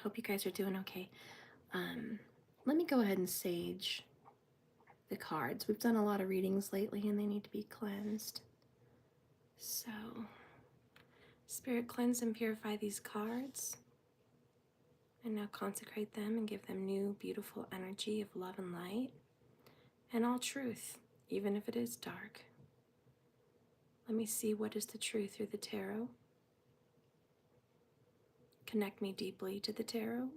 Hope you guys are doing okay. Let me go ahead and sage the cards. We've done a lot of readings lately and they need to be cleansed. So, Spirit, cleanse and purify these cards. And now consecrate them and give them new, beautiful energy of love and light. And all truth, even if it is dark. Let me see what is the truth through the tarot. Connect me deeply to the tarot.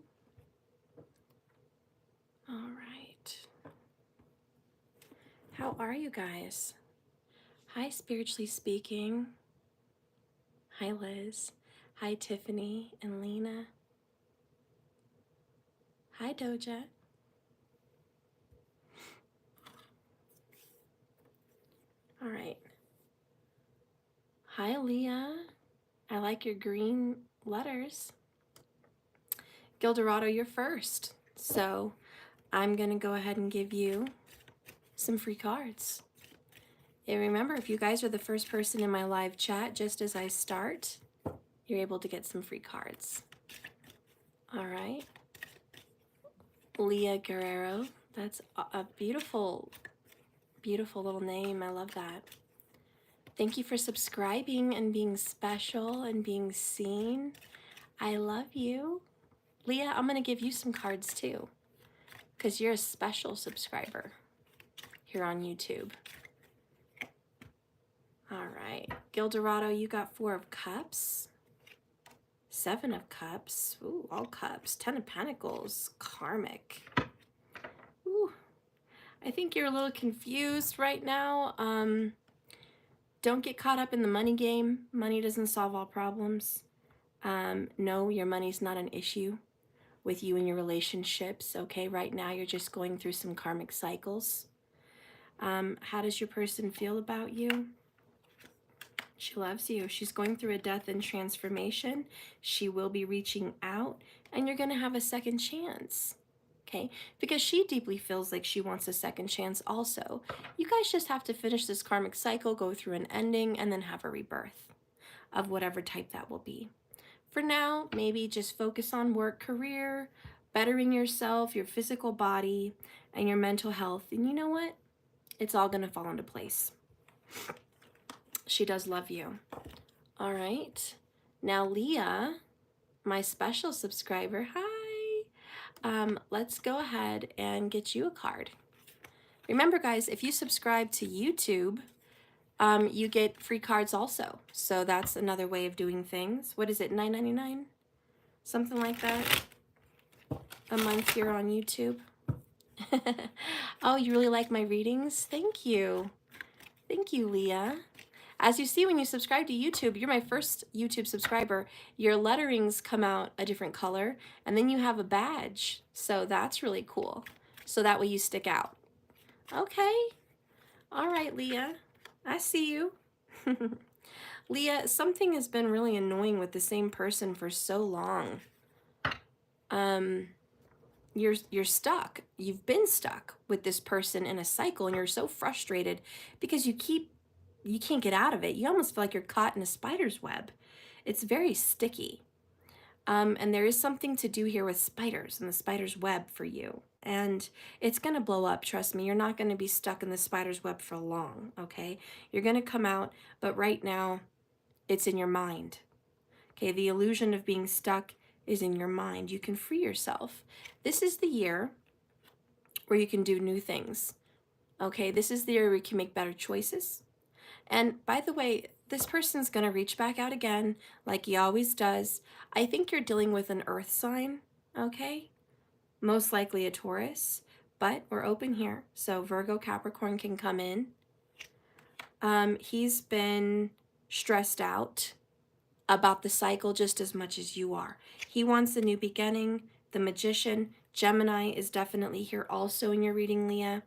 All right. How are you guys? Hi, spiritually speaking. Hi, Liz. Hi, Tiffany and Lena. Hi, Doja. All right. Hi, Leah. I like your green letters. Gildorado, you're first. So I'm going to go ahead and give you some free cards. And remember, if you guys are the first person in my live chat, just as I start, you're able to get some free cards. All right. Leah Guerrero. That's a beautiful, beautiful little name. I love that. Thank you for subscribing and being special and being seen. I love you. Leah, I'm going to give you some cards too, because you're a special subscriber here on YouTube. All right. Gildorado, you got 4 of Cups. 7 of Cups. Ooh, all cups. 10 of Pentacles. Karmic. Ooh. I think you're a little confused right now. Don't get caught up in the money game. Money doesn't solve all problems. No, your money's not an issue with you and your relationships, okay? Right now, you're just going through some karmic cycles. How does your person feel about you? She loves you. She's going through a death and transformation. She will be reaching out, and you're going to have a second chance, okay? Because she deeply feels like she wants a second chance also. You guys just have to finish this karmic cycle, go through an ending, and then have a rebirth of whatever type that will be. For now, maybe just focus on work, career, bettering yourself, your physical body, and your mental health. And you know what? It's all going to fall into place. She does love you. All right. Now, Leah, my special subscriber, hi. Let's go ahead and get you a card. Remember, guys, if you subscribe to YouTube, you get free cards also. So that's another way of doing things. What is it, $9.99? Something like that a month here on YouTube. Oh, you really like my readings? Thank you. Thank you, Leah. As you see, when you subscribe to YouTube, you're my first YouTube subscriber. Your letterings come out a different color, and then you have a badge. So that's really cool. So that way you stick out. Okay. All right, Leah. I see you. Leah, something has been really annoying with the same person for so long. You're stuck. You've been stuck with this person in a cycle, and you're so frustrated because you can't get out of it. You almost feel like you're caught in a spider's web. It's very sticky. And there is something to do here with spiders and the spider's web for you. And it's going to blow up, trust me. You're not going to be stuck in the spider's web for long, okay? You're going to come out, but right now, it's in your mind. Okay, the illusion of being stuck is in your mind. You can free yourself. This is the year where you can do new things. Okay, this is the year where you can make better choices. And by the way, this person's going to reach back out again like he always does. I think you're dealing with an earth sign, okay? Most likely a Taurus, but we're open here. So Virgo, Capricorn can come in. He's been stressed out about the cycle just as much as you are. He wants a new beginning. The Magician, Gemini is definitely here also in your reading, Leah.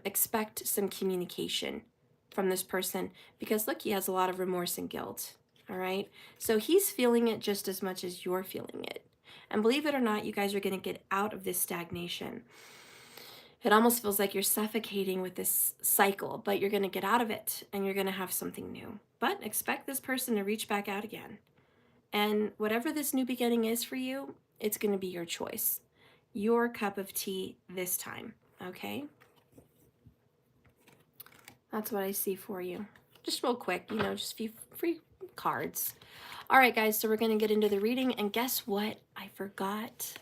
Expect some communication from this person because look, he has a lot of remorse and guilt. All right. So he's feeling it just as much as you're feeling it. And believe it or not, you guys are going to get out of this stagnation. It almost feels like you're suffocating with this cycle, but you're going to get out of it and you're going to have something new. But expect this person to reach back out again. And whatever this new beginning is for you, It's going to be your choice. Your cup of tea this time, okay? That's what I see for you. Just real quick, you know, just a few free cards. All right, guys, so we're going to get into the reading, and guess what? I forgot.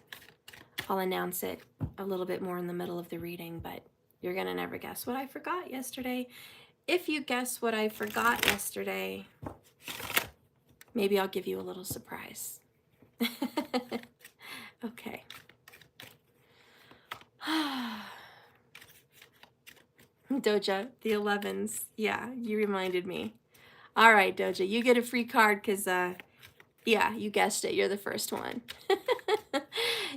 I'll announce it a little bit more in the middle of the reading, but you're going to never guess what I forgot yesterday. If you guess what I forgot yesterday, maybe I'll give you a little surprise. Okay. Doja, the 11s. Yeah, you reminded me. All right, Doja, you get a free card because, yeah, you guessed it. You're the first one.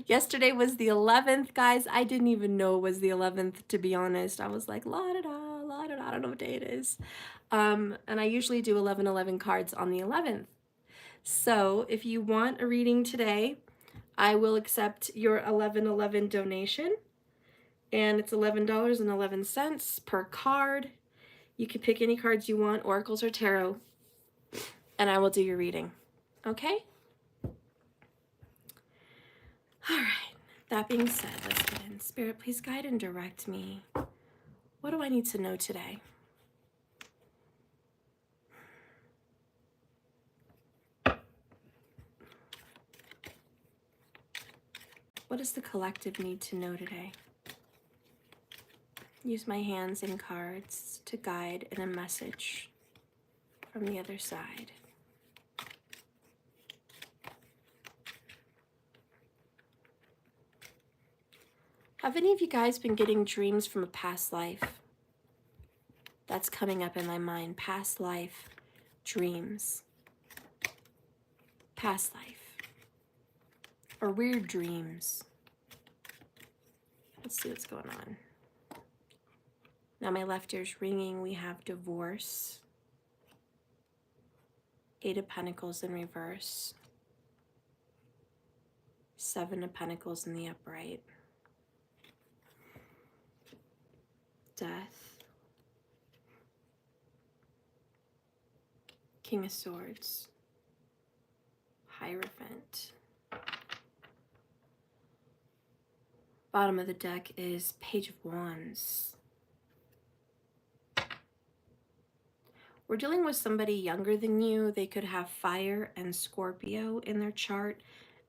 Yesterday was the 11th, guys. I didn't even know it was the 11th, to be honest. I was like, la-da-da, la-da-da. I don't know what day it is. And I usually do 11/11 cards on the 11th. So if you want a reading today, I will accept your 11/11 donation. And it's $11.11 per card. You can pick any cards you want, oracles or tarot, and I will do your reading. Okay? All right. That being said, let's get in. Spirit, please guide and direct me. What do I need to know today? What does the collective need to know today? Use my hands and cards to guide in a message from the other side. Have any of you guys been getting dreams from a past life? That's coming up in my mind. Past life dreams. Past life. Or weird dreams. Let's see what's going on. Now my left ear's ringing. We have divorce. 8 of Pentacles in reverse. 7 of Pentacles in the upright. Death. King of Swords. Hierophant. Bottom of the deck is Page of Wands. We're dealing with somebody younger than you. They could have fire and Scorpio in their chart,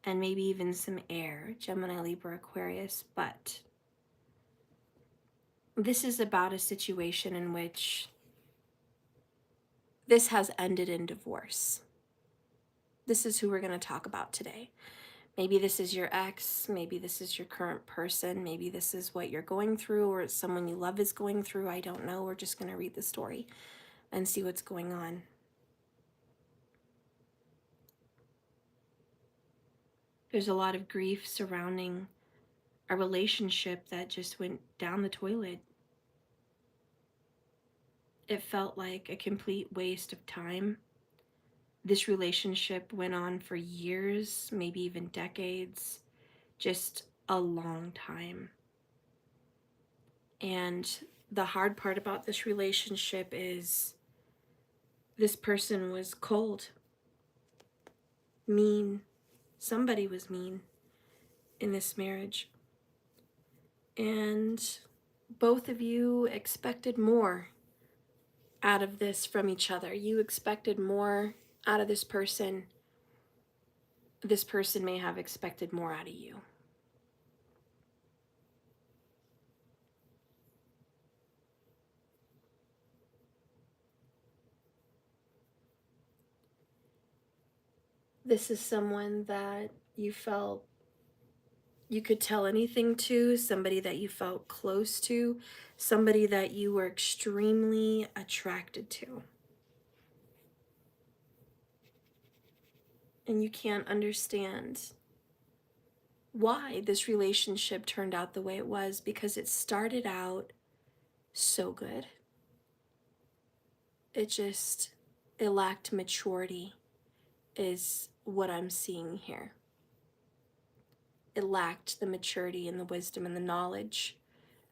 and maybe even some air, Gemini, Libra, Aquarius, but this is about a situation in which this has ended in divorce. This is who we're going to talk about today. Maybe this is your ex, maybe this is your current person, maybe this is what you're going through, or someone you love is going through. I don't know. We're just going to read the story and see what's going on. There's a lot of grief surrounding a relationship that just went down the toilet. It felt like a complete waste of time. This relationship went on for years, maybe even decades, just a long time. And the hard part about this relationship is this person was cold, mean. Somebody was mean in this marriage. And both of you expected more out of this from each other. You expected more out of this person. This person may have expected more out of you. This is someone that you felt you could tell anything to, somebody that you felt close to, somebody that you were extremely attracted to. And you can't understand why this relationship turned out the way it was, because it started out so good. It lacked maturity is what I'm seeing here. It lacked the maturity and the wisdom and the knowledge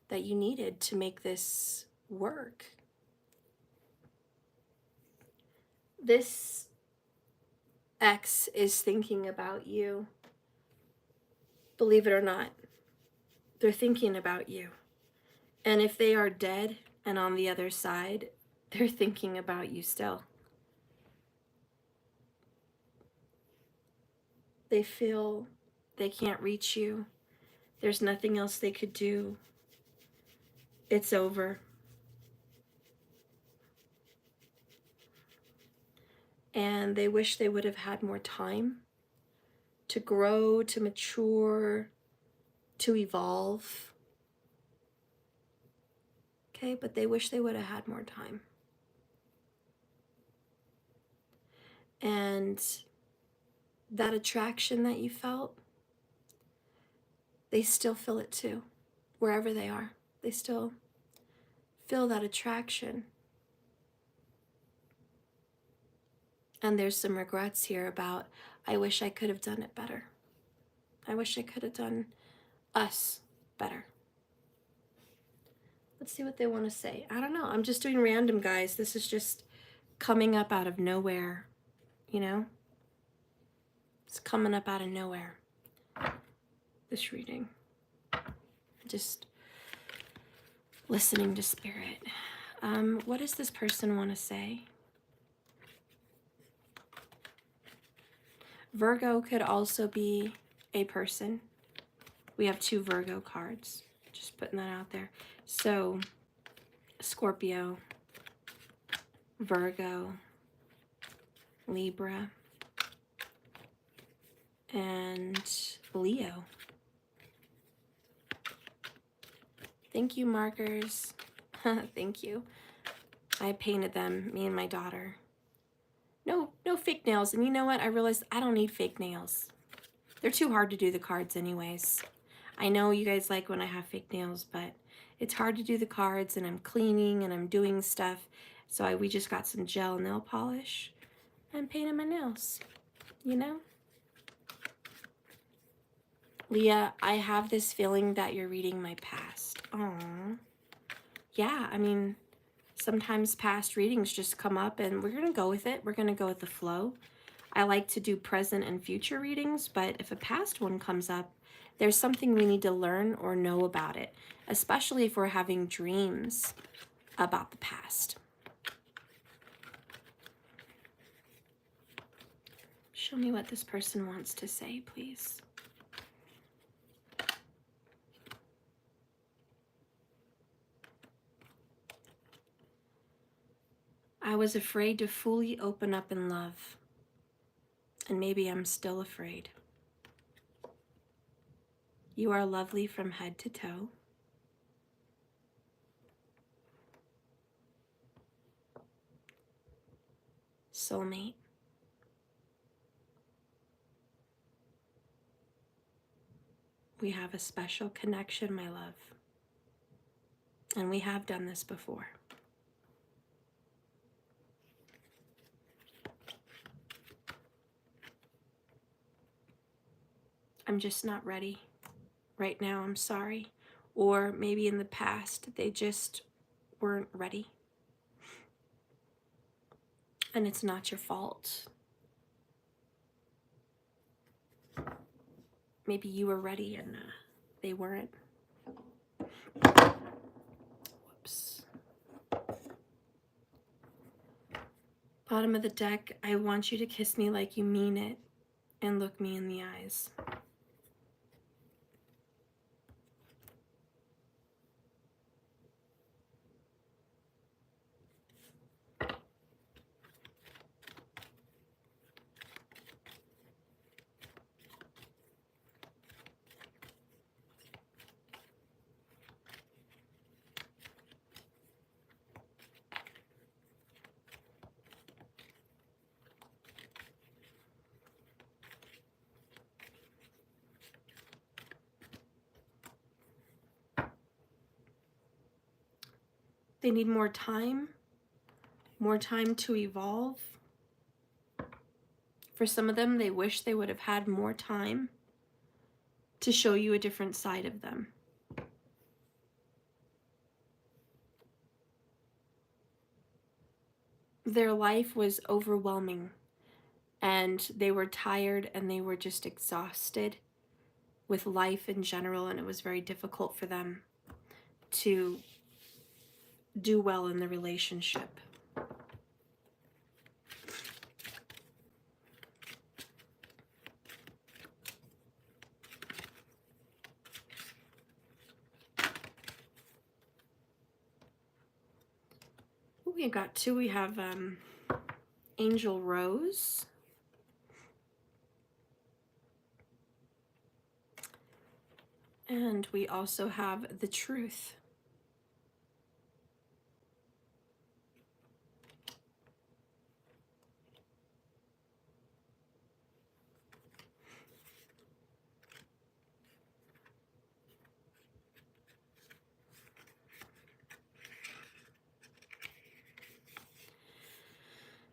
that you needed to make this work. This ex is thinking about you believe it or not, they're thinking about you. And if they are dead and on the other side, they're thinking about you still. They feel they can't reach you. There's nothing else they could do. It's over. And they wish they would have had more time to grow, to mature, to evolve. Okay, but they wish they would have had more time. And that attraction that you felt, they still feel it too, wherever they are. They still feel that attraction. And there's some regrets here about, I wish I could have done it better. I wish I could have done us better. Let's see what they want to say. I don't know. I'm just doing random, guys. This is just coming up out of nowhere, you know? It's coming up out of nowhere, this reading. Just listening to spirit. What does this person want to say? Virgo could also be a person. We have 2 Virgo cards. Just putting that out there. So, Scorpio, Virgo, Libra, and Leo. Thank you, markers. Thank you. I painted them, me and my daughter. No fake nails. And you know what? I realized I don't need fake nails. They're too hard to do the cards anyways. I know you guys like when I have fake nails, but it's hard to do the cards, and I'm cleaning and I'm doing stuff. So we just got some gel nail polish and painted my nails, you know? Leah, I have this feeling that you're reading my past. Aww. Yeah, I mean, sometimes past readings just come up and we're going to go with it. We're going to go with the flow. I like to do present and future readings, but if a past one comes up, there's something we need to learn or know about it, especially if we're having dreams about the past. Show me what this person wants to say, please. I was afraid to fully open up in love, and maybe I'm still afraid. You are lovely from head to toe. Soulmate. We have a special connection, my love. And we have done this before. I'm just not ready right now, I'm sorry. Or maybe in the past, they just weren't ready. And it's not your fault. Maybe you were ready and they weren't. Whoops. Bottom of the deck, I want you to kiss me like you mean it and look me in the eyes. They need more time to evolve. For some of them, they wish they would have had more time to show you a different side of them. Their life was overwhelming, and they were tired and they were just exhausted. with life in general, and it was very difficult for them to do well in the relationship. We got two. We have Angel Rose. And we also have the Truth.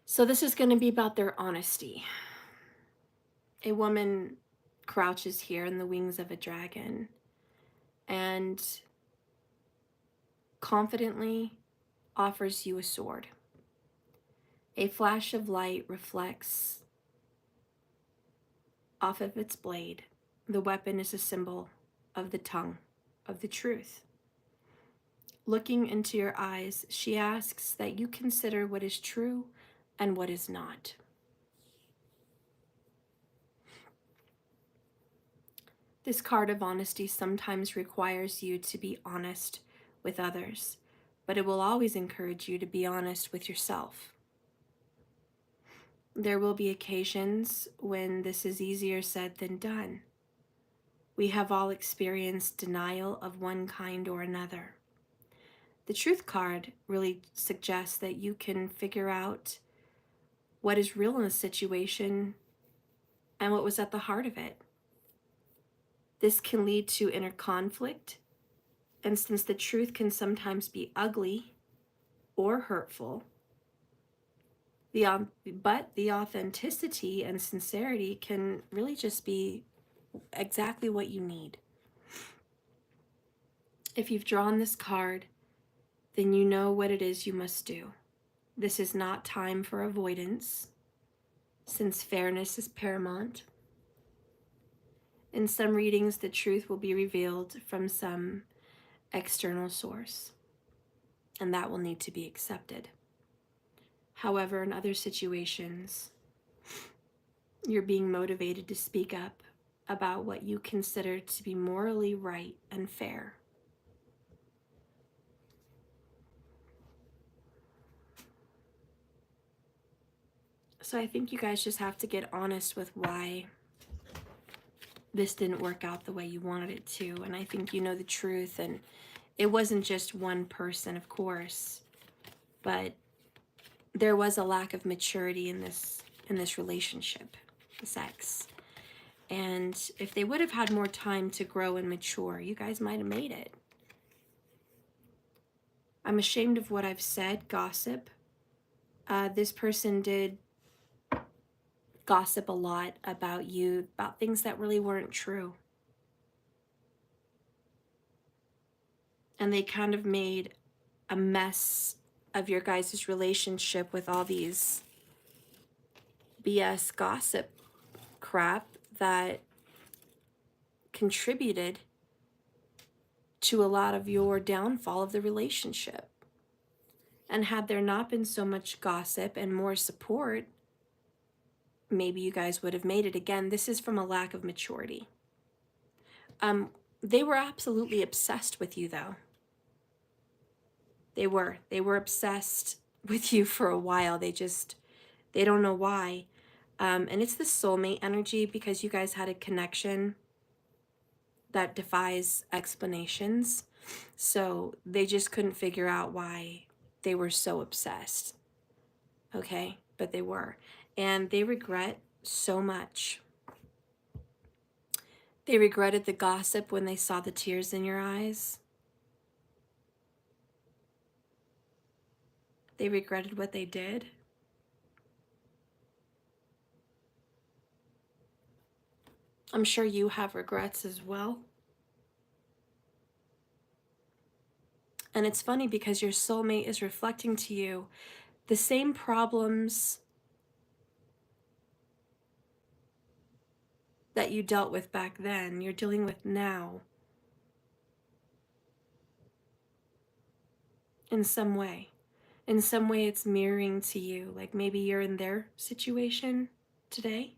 So this is going to be about their honesty. A woman crouches here in the wings of a dragon and confidently offers you a sword. A flash of light reflects off of its blade. The weapon is a symbol of the tongue of the truth. Looking into your eyes, she asks that you consider what is true and what is not. This card of honesty sometimes requires you to be honest with others, but it will always encourage you to be honest with yourself. There will be occasions when this is easier said than done. We have all experienced denial of one kind or another. The Truth card really suggests that you can figure out what is real in a situation and what was at the heart of it. This can lead to inner conflict, and since the truth can sometimes be ugly or hurtful, but the authenticity and sincerity can really just be exactly what you need. If you've drawn this card, then you know what it is you must do. This is not time for avoidance, since fairness is paramount. In some readings, the truth will be revealed from some external source, and that will need to be accepted. However, in other situations, you're being motivated to speak up about what you consider to be morally right and fair. So I think you guys just have to get honest with why this didn't work out the way you wanted it to. And I think you know the truth. And it wasn't just one person, of course, but there was a lack of maturity in this relationship, this ex. And if they would have had more time to grow and mature, you guys might have made it. I'm ashamed of what I've said, gossip. This person did gossip a lot about you, about things that really weren't true. And they kind of made a mess of your guys' relationship with all these BS gossip crap that contributed to a lot of your downfall of the relationship. And had there not been so much gossip and more support, maybe you guys would have made it. Again, this is from a lack of maturity. They were absolutely obsessed with you, though. They were obsessed with you for a while. They don't know why. And it's the soulmate energy, because you guys had a connection that defies explanations. So they just couldn't figure out why they were so obsessed. Okay? But they were. And they regret so much. They regretted the gossip when they saw the tears in your eyes. They regretted what they did. I'm sure you have regrets as well. And it's funny because your soulmate is reflecting to you the same problems that you dealt with back then, you're dealing with now in some way. In some way, it's mirroring to you. Like maybe you're in their situation today.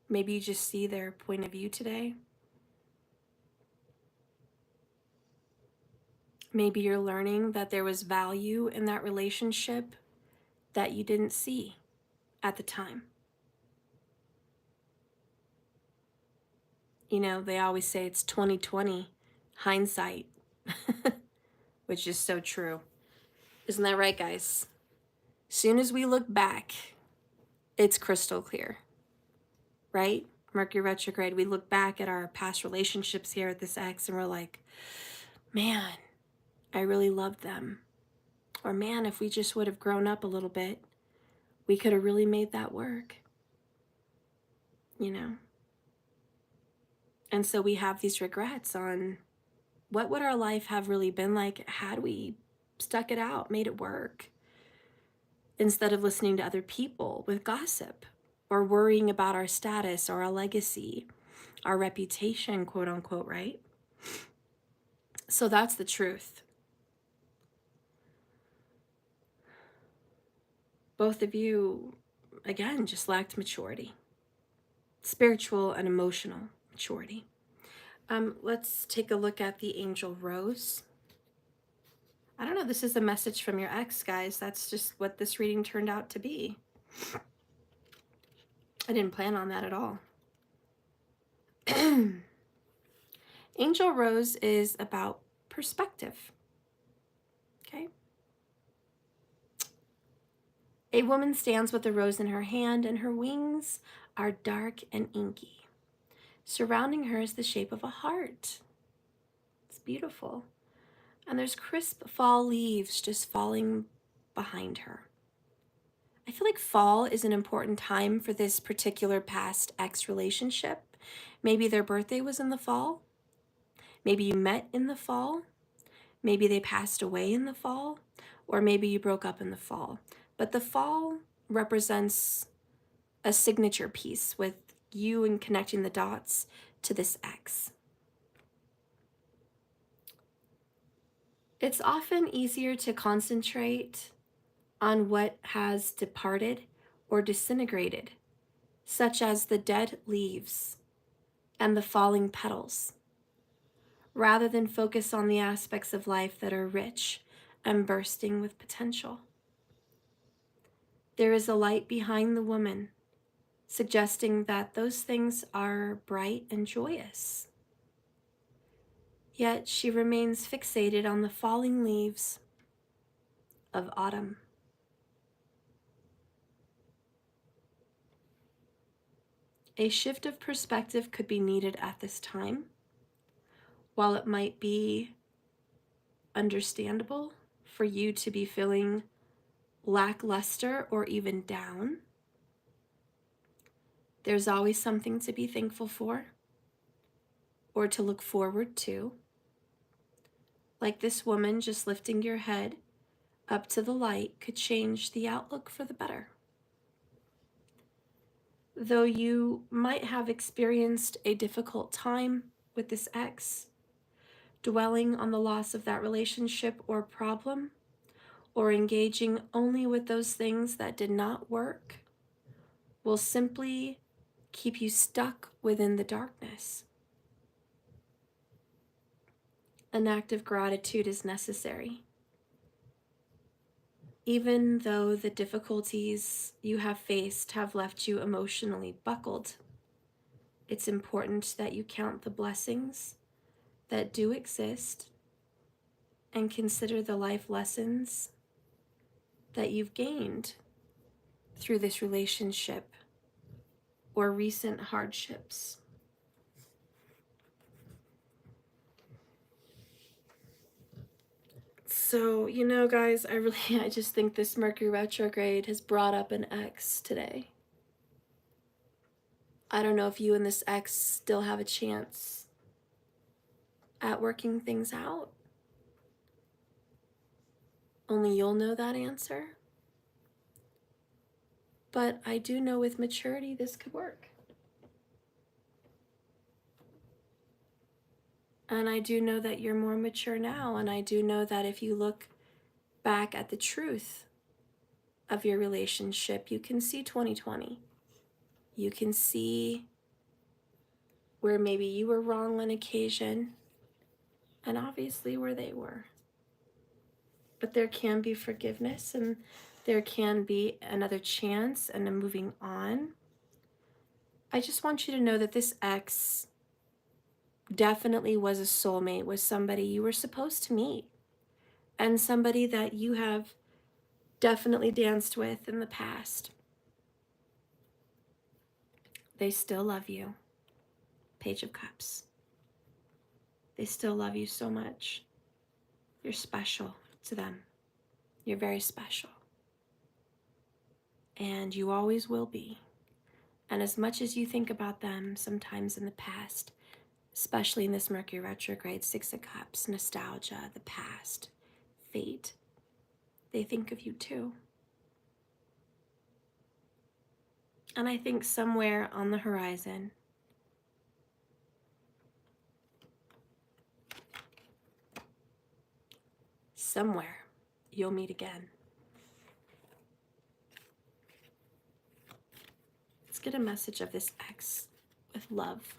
Maybe you just see their point of view today. Maybe you're learning that there was value in that relationship that you didn't see at the time. You know, they always say it's 2020 hindsight, which is so true. Isn't that right, guys? Soon as we look back, it's crystal clear, right? Mercury retrograde, we look back at our past relationships here at this ex and we're like, man, I really loved them. Or man, if we just would have grown up a little bit, we could have really made that work, you know? And so we have these regrets on what would our life have really been like had we stuck it out, made it work, instead of listening to other people with gossip or worrying about our status or our legacy, our reputation, quote unquote, right? So that's the truth. Both of you, again, just lacked maturity, spiritual and emotional maturity. Let's take a look at the angel rose. I don't know, this is a message from your ex, guys. That's just what this reading turned out to be. I didn't plan on that at all. Angel rose is about perspective. Okay. A woman stands with a rose in her hand, and her wings are dark and inky. Surrounding her is the shape of a heart. It's beautiful. And there's crisp fall leaves just falling behind her. I feel like fall is an important time for this particular past ex relationship. Maybe their birthday was in the fall. Maybe you met in the fall. Maybe they passed away in the fall. Or maybe you broke up in the fall. But the fall represents a signature piece with you and connecting the dots to this ex. It's often easier to concentrate on what has departed or disintegrated, such as the dead leaves and the falling petals, rather than focus on the aspects of life that are rich and bursting with potential. There is a light behind the woman, suggesting that those things are bright and joyous. Yet she remains fixated on the falling leaves of autumn. A shift of perspective could be needed at this time. While it might be understandable for you to be feeling lackluster or even down, there's always something to be thankful for or to look forward to. Like this woman, just lifting your head up to the light could change the outlook for the better. Though you might have experienced a difficult time with this ex, dwelling on the loss of that relationship or problem, or engaging only with those things that did not work, will simply keep you stuck within the darkness. An act of gratitude is necessary. Even though the difficulties you have faced have left you emotionally buckled, it's important that you count the blessings that do exist and consider the life lessons that you've gained through this relationship or recent hardships. So, you know, guys, I just think this Mercury retrograde has brought up an ex today. I don't know if you and this ex still have a chance at working things out. Only you'll know that answer. But I do know with maturity this could work. And I do know that you're more mature now. And I do know that if you look back at the truth of your relationship, you can see 2020. You can see where maybe you were wrong on occasion, and obviously where they were. But there can be forgiveness, and there can be another chance and a moving on. I just want you to know that this ex definitely was a soulmate, was somebody you were supposed to meet, and somebody that you have definitely danced with in the past. They still love you. Page of Cups. They still love you so much. You're special to them. You're very special. And you always will be. And as much as you think about them sometimes in the past, especially in this Mercury retrograde, Six of Cups, nostalgia, the past, fate, they think of you too. And I think somewhere on the horizon, somewhere, you'll meet again. Let's get a message of this ex with love.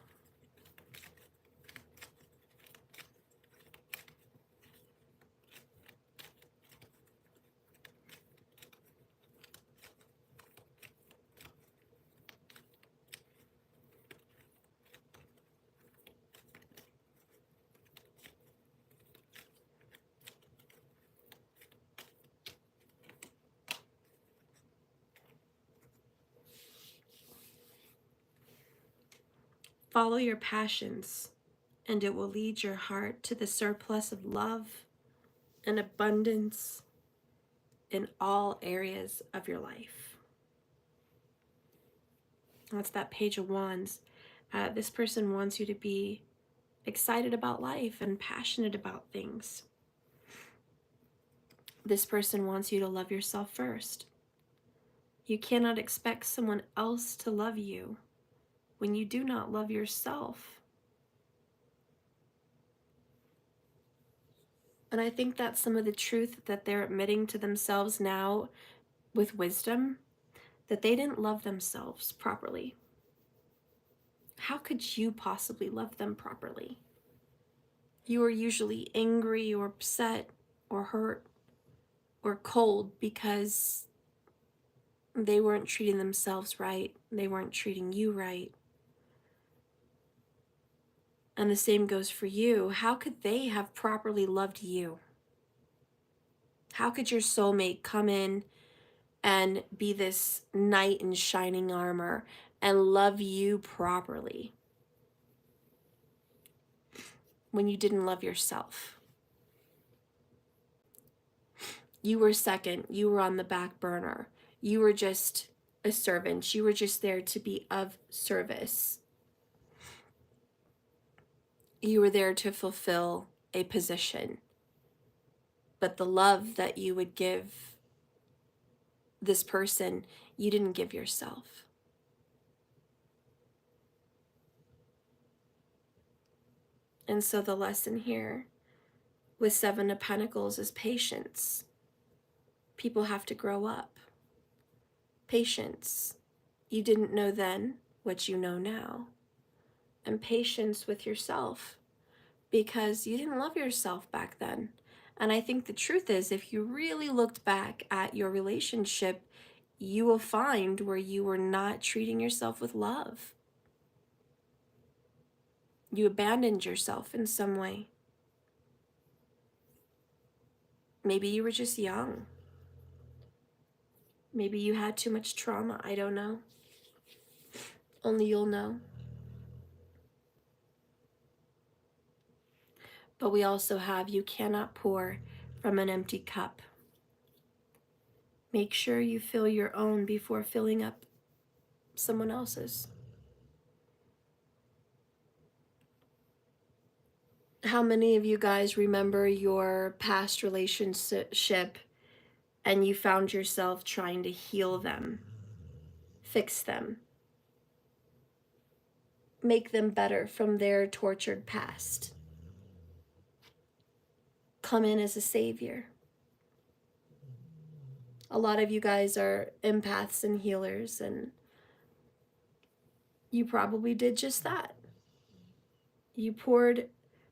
Follow your passions, and it will lead your heart to the surplus of love and abundance in all areas of your life. That's that Page of Wands. This person wants you to be excited about life and passionate about things. This person wants you to love yourself first. You cannot expect someone else to love you when you do not love yourself. And I think that's some of the truth that they're admitting to themselves now with wisdom, that they didn't love themselves properly. How could you possibly love them properly? You are usually angry or upset or hurt or cold because they weren't treating themselves right. They weren't treating you right. And the same goes for you. How could they have properly loved you? How could your soulmate come in and be this knight in shining armor and love you properly when you didn't love yourself? You were second. You were on the back burner. You were just a servant. You were just there to be of service. You were there to fulfill a position. But the love that you would give this person, you didn't give yourself. And so the lesson here with Seven of Pentacles is patience. People have to grow up. Patience. You didn't know then what you know now. And patience with yourself, because you didn't love yourself back then. And I think the truth is, if you really looked back at your relationship, you will find where you were not treating yourself with love. You abandoned yourself in some way. Maybe you were just young. Maybe you had too much trauma. I don't know. Only you'll know. But we also have, you cannot pour from an empty cup. Make sure you fill your own before filling up someone else's. How many of you guys remember your past relationship and you found yourself trying to heal them? fix them, make them better from their tortured past. Come in as a savior. A lot of you guys are empaths and healers, and you probably did just that. You poured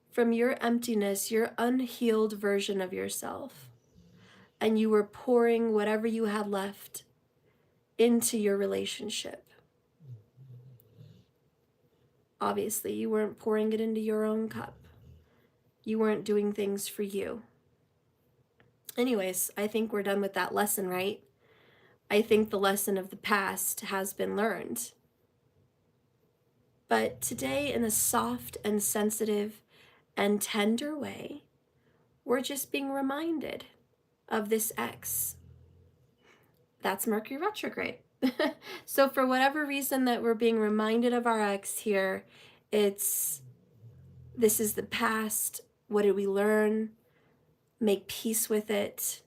from your emptiness, your unhealed version of yourself, and you were pouring whatever you had left into your relationship. Obviously, you weren't pouring it into your own cup. You weren't doing things for you. Anyways, I think we're done with that lesson, right? I think the lesson of the past has been learned. But today, in a soft and sensitive and tender way, we're just being reminded of this ex. That's Mercury retrograde. So for whatever reason that we're being reminded of our ex here, this is the past. What did we learn? Make peace with it.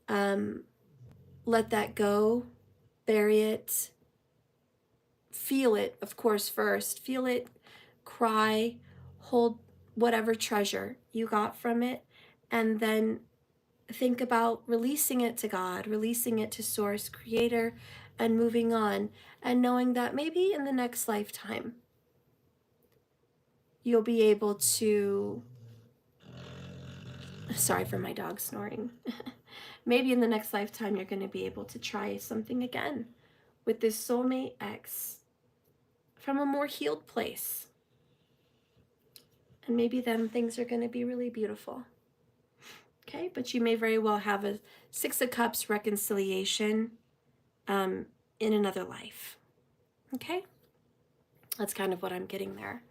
Let that go. Bury it. Feel it, of course, first. Feel it, cry, hold whatever treasure you got from it, and then think about releasing it to God, releasing it to Source, Creator, and moving on, and knowing that maybe in the next lifetime, you'll be able to, sorry for my dog snoring, maybe in the next lifetime, you're going to be able to try something again with this soulmate ex from a more healed place. And maybe then things are going to be really beautiful. Okay, but you may very well have a Six of Cups reconciliation in another life. Okay, that's kind of what I'm getting there.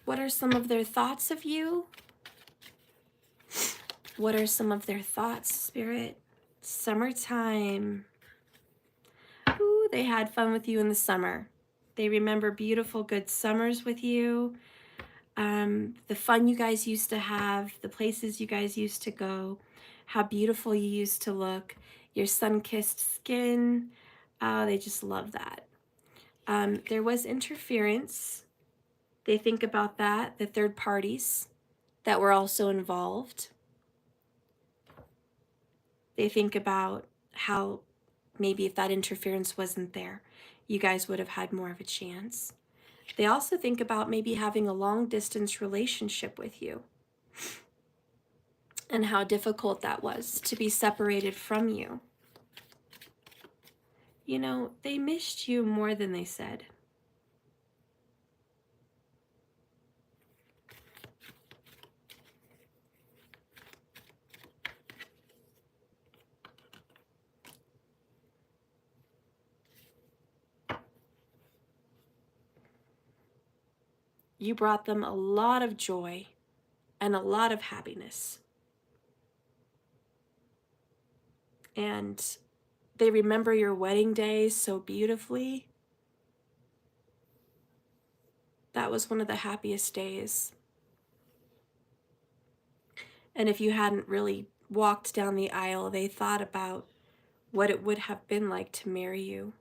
What are some of their thoughts of you? What are some of their thoughts, Spirit? Summertime. Ooh, they had fun with you in the summer. They remember beautiful, good summers with you. The fun you guys used to have, the places you guys used to go, how beautiful you used to look, your sun-kissed skin. Oh, they just love that. There was interference. They think about that, the third parties that were also involved. They think about how maybe if that interference wasn't there, you guys would have had more of a chance. They also think about maybe having a long-distance relationship with you and how difficult that was to be separated from you. You know, they missed you more than they said. You brought them a lot of joy and a lot of happiness. And they remember your wedding day so beautifully. That was one of the happiest days. And if you hadn't really walked down the aisle, they thought about what it would have been like to marry you.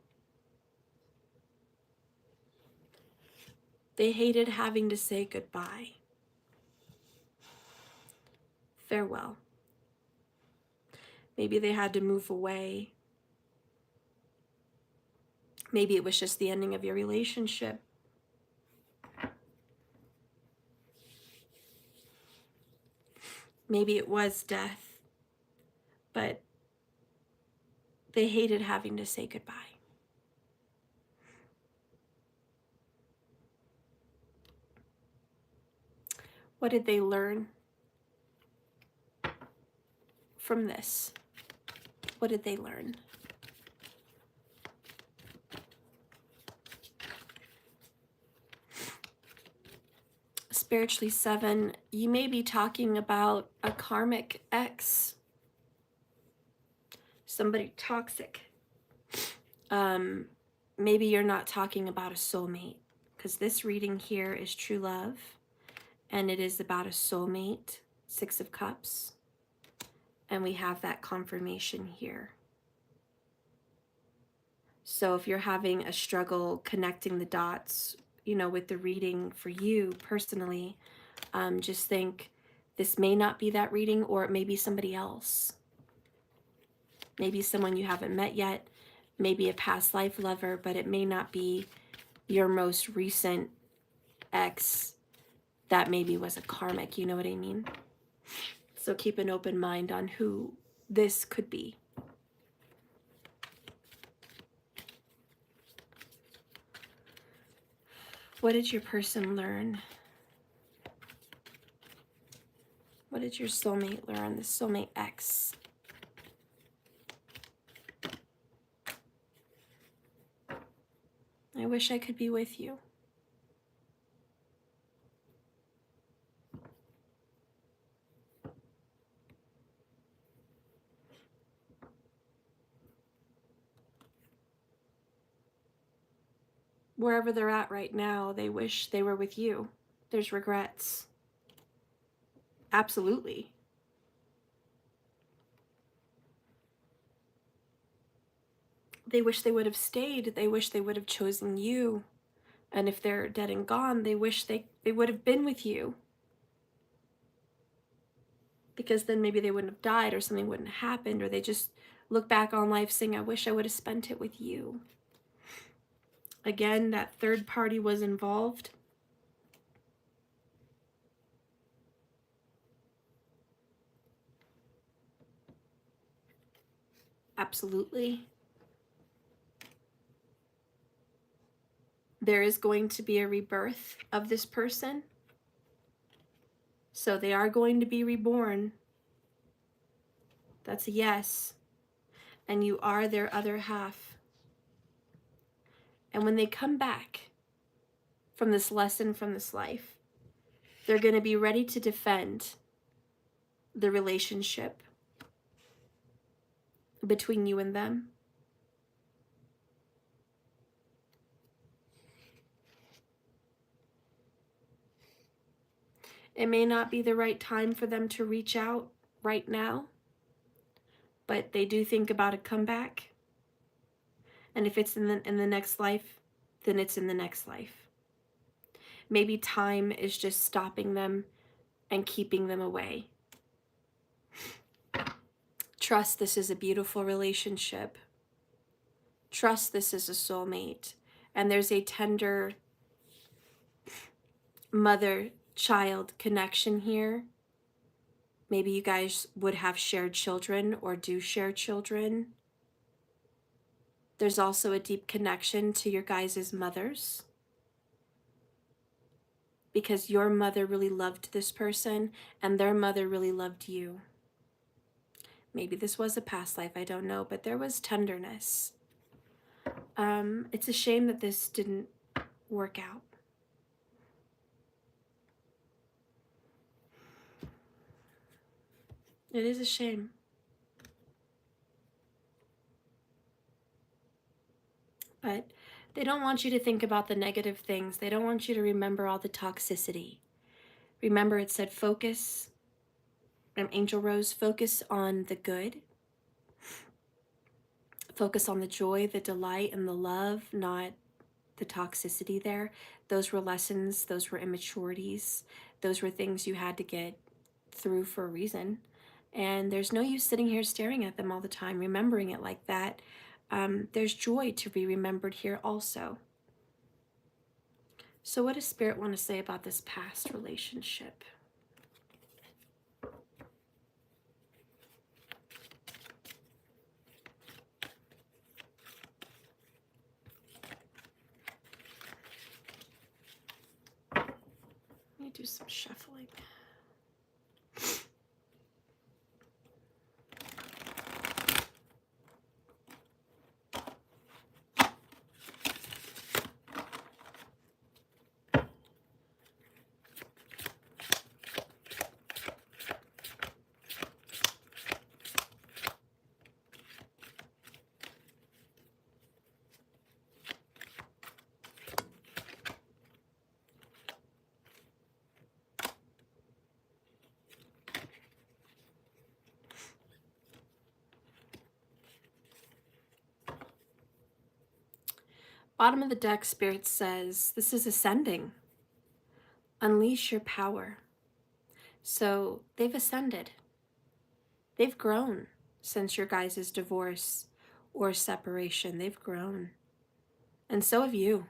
They hated having to say goodbye. Farewell. Maybe they had to move away. Maybe it was just the ending of your relationship. Maybe it was death, but they hated having to say goodbye. What did they learn from this? What did they learn? Spiritually 7, you may be talking about a karmic ex, somebody toxic. Maybe you're not talking about a soulmate, because this reading here is true love, and it is about a soulmate, 6 of Cups. And we have that confirmation here. So if you're having a struggle connecting the dots, you know, with the reading for you personally, just think this may not be that reading, or it may be somebody else. Maybe someone you haven't met yet, maybe a past life lover, but it may not be your most recent ex that maybe was a karmic, you know what I mean? So keep an open mind on who this could be. What did your person learn? What did your soulmate learn, the soulmate X? I wish I could be with you. Wherever they're at right now, they wish they were with you. There's regrets. Absolutely. They wish they would have stayed. They wish they would have chosen you. And if they're dead and gone, they wish they would have been with you. Because then maybe they wouldn't have died, or something wouldn't have happened, or they just look back on life saying, I wish I would have spent it with you. Again, that third party was involved. Absolutely. There is going to be a rebirth of this person. So they are going to be reborn. That's a yes. And you are their other half. And when they come back from this lesson, from this life, they're going to be ready to defend the relationship between you and them. It may not be the right time for them to reach out right now, but they do think about a comeback. And if it's in the next life, then it's in the next life. Maybe time is just stopping them and keeping them away. Trust this is a beautiful relationship. Trust this is a soulmate. And there's a tender mother-child connection here. Maybe you guys would have shared children or do share children. There's also a deep connection to your guys' mothers, because your mother really loved this person and their mother really loved you. Maybe this was a past life, I don't know, but there was tenderness. It's a shame that this didn't work out. It is a shame. But they don't want you to think about the negative things. They don't want you to remember all the toxicity. Remember, it said focus, Angel Rose, focus on the good. Focus on the joy, the delight, and the love, not the toxicity there. Those were lessons, those were immaturities. Those were things you had to get through for a reason. And there's no use sitting here staring at them all the time, remembering it like that. There's joy to be remembered here also. So what does Spirit want to say about this past relationship? Let me do some shuffling. Bottom of the deck, Spirit says, this is ascending. Unleash your power. So they've ascended. They've grown since your guys' divorce or separation. They've grown. And so have you.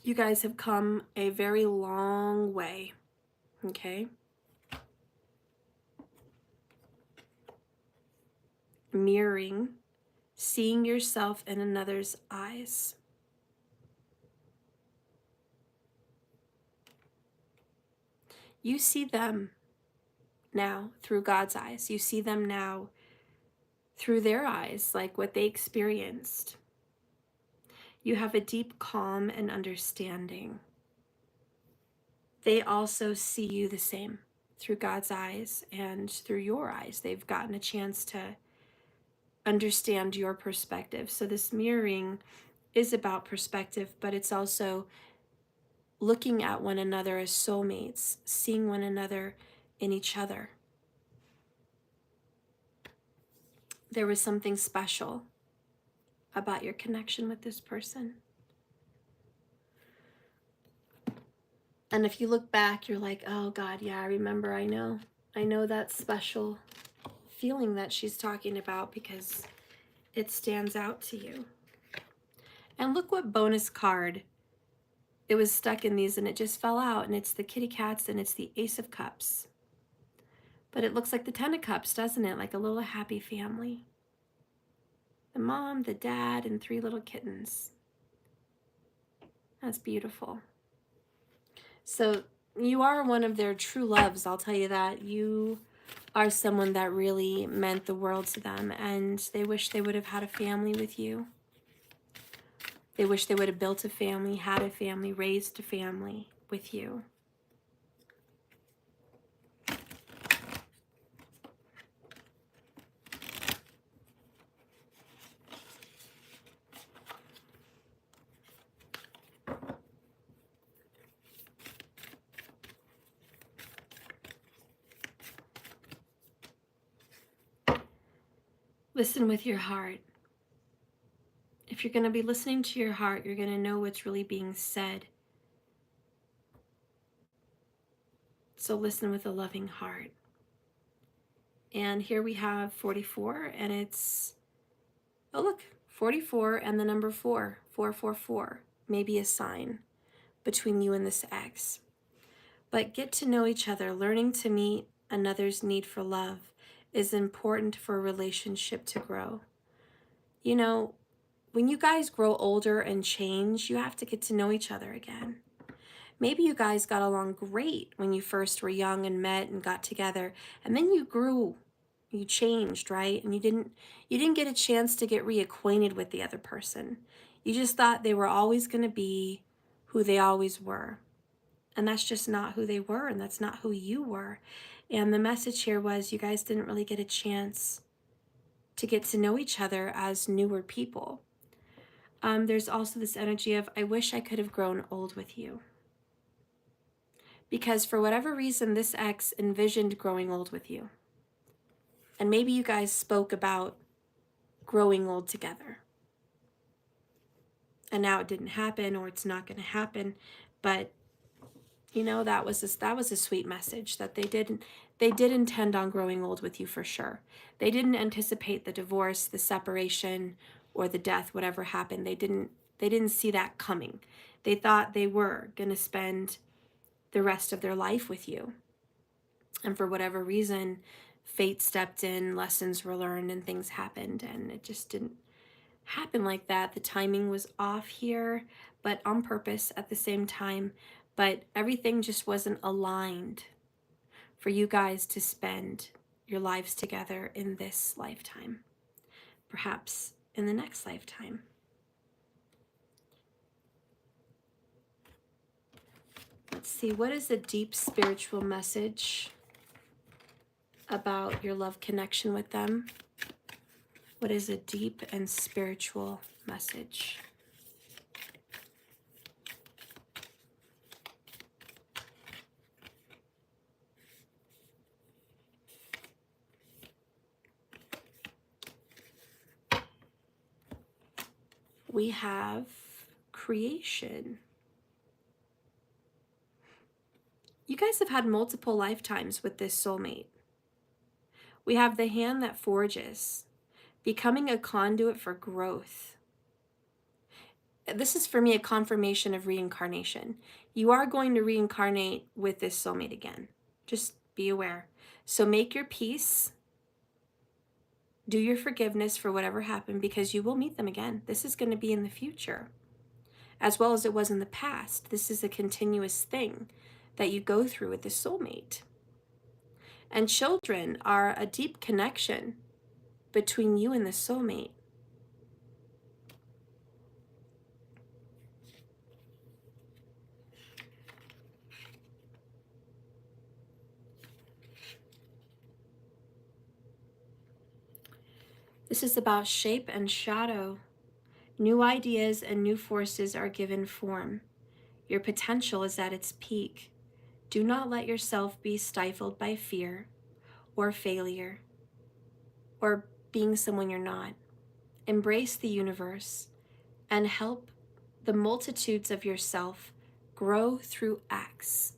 You guys have come a very long way, okay? Mirroring, seeing yourself in another's eyes. You see them now through God's eyes. You see them now through their eyes, like what they experienced. You have a deep calm and understanding. They also see you the same through God's eyes and through your eyes. They've gotten a chance to understand your perspective. So this mirroring is about perspective, but it's also looking at one another as soulmates, seeing one another in each other. There was something special about your connection with this person. And if you look back, you're like, oh God, yeah, I remember, I know that special feeling that she's talking about because it stands out to you. And look what bonus card. It was stuck in these and it just fell out, and it's the kitty cats and it's the Ace of Cups. But it looks like the Ten of Cups, doesn't it? Like a little happy family. The mom, the dad, and 3 little kittens. That's beautiful. So you are one of their true loves, I'll tell you that. You are someone that really meant the world to them, and they wish they would have had a family with you. They wish they would have built a family, had a family, raised a family with you. Listen with your heart. If you're going to be listening to your heart, you're going to know what's really being said. So listen with a loving heart. And here we have 44, and it's, oh look, 44 and the number 4, 444, maybe a sign between you and this ex. But get to know each other. Learning to meet another's need for love is important for a relationship to grow. You know, when you guys grow older and change, you have to get to know each other again. Maybe you guys got along great when you first were young and met and got together, and then you grew, you changed, right? And you didn't get a chance to get reacquainted with the other person. You just thought they were always going to be who they always were. And that's just not who they were, and that's not who you were. And the message here was you guys didn't really get a chance to get to know each other as newer people. There's also this energy of, I wish I could have grown old with you. Because for whatever reason, this ex envisioned growing old with you. And maybe you guys spoke about growing old together. And now it didn't happen, or it's not going to happen. But, you know, that was a sweet message that they did intend on growing old with you for sure. They didn't anticipate the divorce, the separation, or the death, whatever happened. They didn't see that coming. They thought they were going to spend the rest of their life with you. And for whatever reason, fate stepped in, lessons were learned, and things happened, and it just didn't happen like that. The timing was off here, but on purpose at the same time. But everything just wasn't aligned for you guys to spend your lives together in this lifetime. Perhaps in the next lifetime. Let's see, what is a deep spiritual message about your love connection with them? What is a deep and spiritual message? we have creation. You guys have had multiple lifetimes with this soulmate. We have the hand that forges, becoming a conduit for growth. This is for me a confirmation of reincarnation. You are going to reincarnate with this soulmate again. Just be aware. So make your peace. Do your forgiveness for whatever happened, because you will meet them again. This is going to be in the future, as well as it was in the past. This is a continuous thing that you go through with this soulmate. And children are a deep connection between you and the soulmate. This is about shape and shadow. New ideas and new forces are given form. Your potential is at its peak. Do not let yourself be stifled by fear or failure or being someone you're not. Embrace the universe and help the multitudes of yourself grow through acts.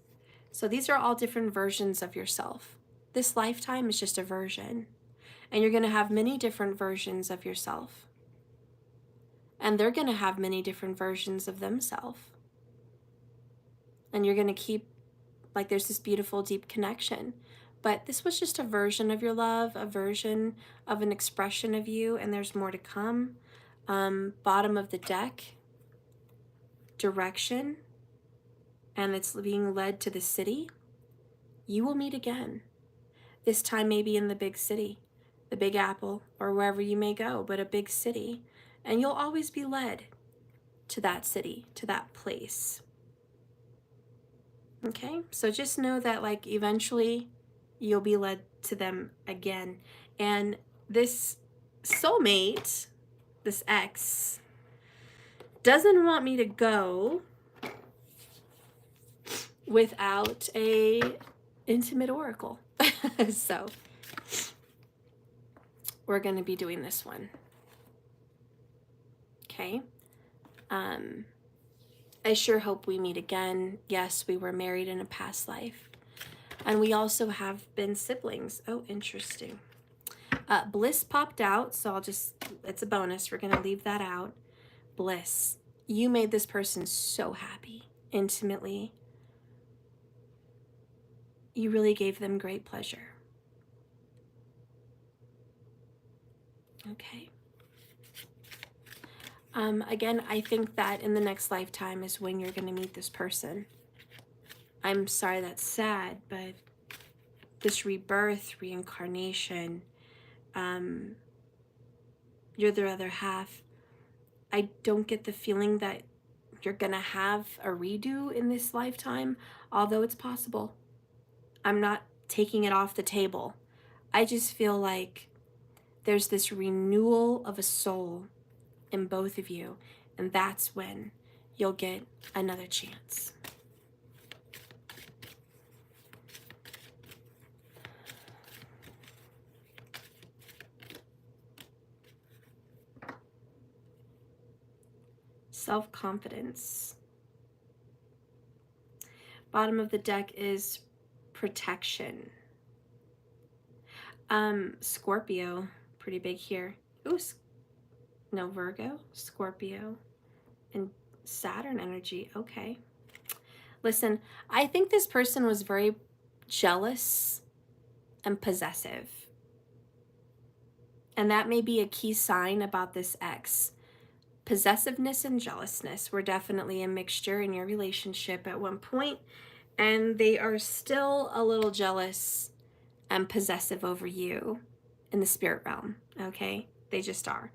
So these are all different versions of yourself. This lifetime is just a version. And you're going to have many different versions of yourself. And they're going to have many different versions of themselves. And you're going to keep, like, there's this beautiful, deep connection. But this was just a version of your love, a version of an expression of you, and there's more to come. Bottom of the deck, direction, and it's being led to the city. You will meet again. This time maybe in the big city, the Big Apple, or wherever you may go, but a big city. And you'll always be led to that city, to that place. Okay? So just know that, like, eventually you'll be led to them again. And this soulmate, this ex, doesn't want me to go without a intimate oracle. So we're going to be doing this one. Okay. I sure hope we meet again. Yes, we were married in a past life. And we also have been siblings. Oh, interesting. Bliss popped out, so it's a bonus. We're going to leave that out. Bliss. You made this person so happy, intimately. You really gave them great pleasure. Okay. Again, I think that in the next lifetime is when you're going to meet this person. I'm sorry that's sad, but this rebirth, reincarnation, you're their other half. I don't get the feeling that you're going to have a redo in this lifetime, although it's possible. I'm not taking it off the table. I just feel like there's this renewal of a soul in both of you, and that's when you'll get another chance. Self-confidence. Bottom of the deck is protection. Scorpio, pretty big here. Ooh, no, Virgo, Scorpio, and Saturn energy. Okay. Listen, I think this person was very jealous and possessive. And that may be a key sign about this ex. Possessiveness and jealousness were definitely a mixture in your relationship at one point, and they are still a little jealous and possessive over you in the spirit realm, okay? They just are.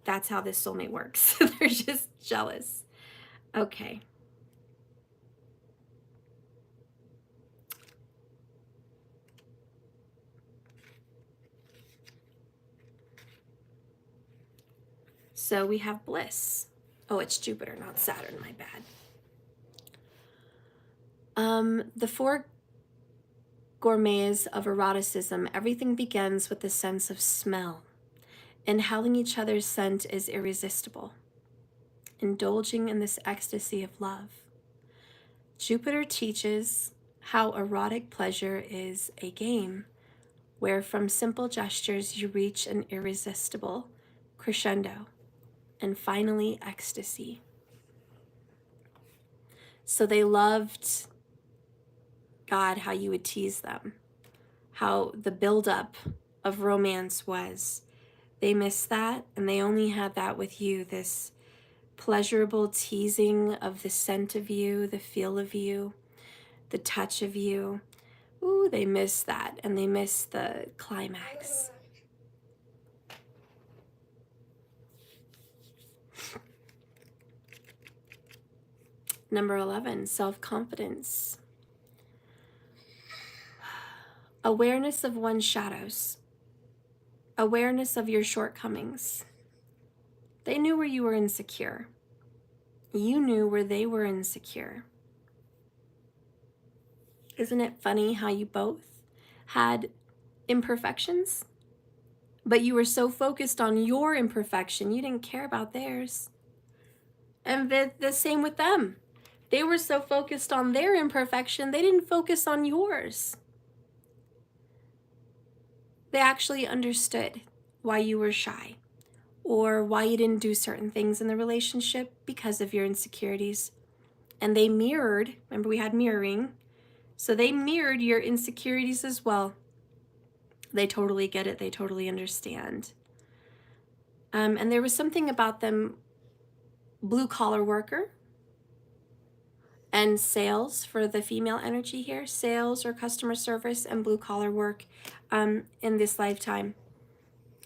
That's how this soulmate works. They're just jealous. Okay. So we have bliss. Oh, it's Jupiter, not Saturn, my bad. The four gourmets of eroticism, everything begins with the sense of smell. Inhaling each other's scent is irresistible. indulging in this ecstasy of love. Jupiter teaches how erotic pleasure is a game, where from simple gestures you reach an irresistible crescendo and finally ecstasy. So they loved, God, how you would tease them, how the buildup of romance was. They missed that, and they only had that with you, this pleasurable teasing of the scent of you, the feel of you, the touch of you. Ooh, they missed that, and they missed the climax. Number 11, self-confidence. Awareness of one's shadows. Awareness of your shortcomings. They knew where you were insecure. You knew where they were insecure. Isn't it funny how you both had imperfections? But you were so focused on your imperfection, you didn't care about theirs. And the same with them. They were so focused on their imperfection, they didn't focus on yours. They actually understood why you were shy or why you didn't do certain things in the relationship because of your insecurities. And they mirrored, remember we had mirroring, so they mirrored your insecurities as well. They totally get it, they totally understand. And there was something about them, blue-collar worker and sales for the female energy here, sales or customer service and blue-collar work in this lifetime.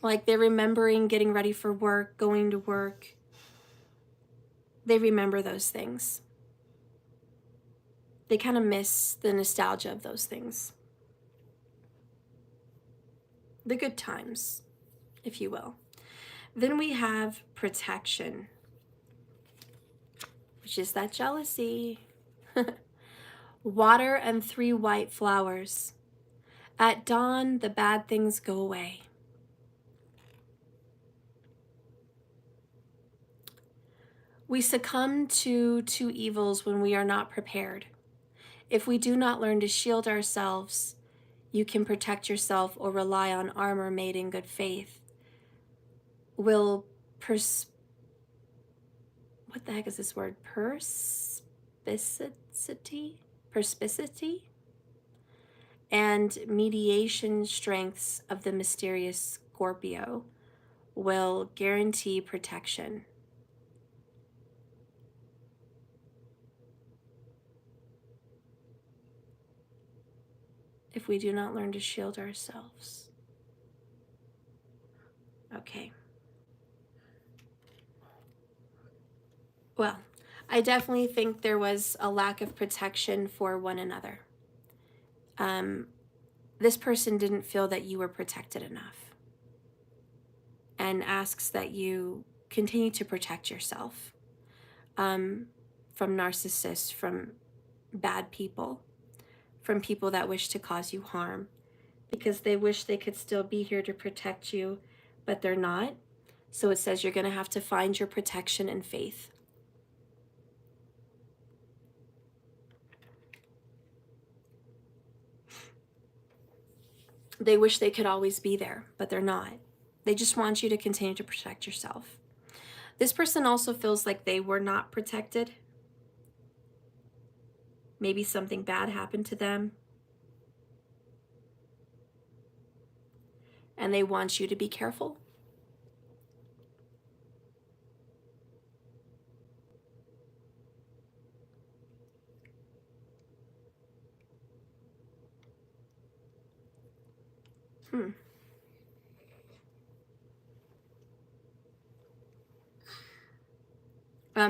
Like they're remembering getting ready for work, going to work. They remember those things. They kind of miss the nostalgia of those things. The good times, if you will. Then we have protection, which is that jealousy. Water and 3 white flowers. At dawn, the bad things go away. We succumb to 2 evils when we are not prepared. If we do not learn to shield ourselves, you can protect yourself or rely on armor made in good faith. Will what the heck is this word? Perspicity? And mediation strengths of the mysterious Scorpio will guarantee protection. If we do not learn to shield ourselves. Okay. Well, I definitely think there was a lack of protection for one another. This person didn't feel that you were protected enough and asks that you continue to protect yourself from narcissists, from bad people, from people that wish to cause you harm, because they wish they could still be here to protect you, but they're not. So it says you're going to have to find your protection in faith. They wish they could always be there, but they're not. They just want you to continue to protect yourself. This person also feels like they were not protected. Maybe something bad happened to them. And they want you to be careful.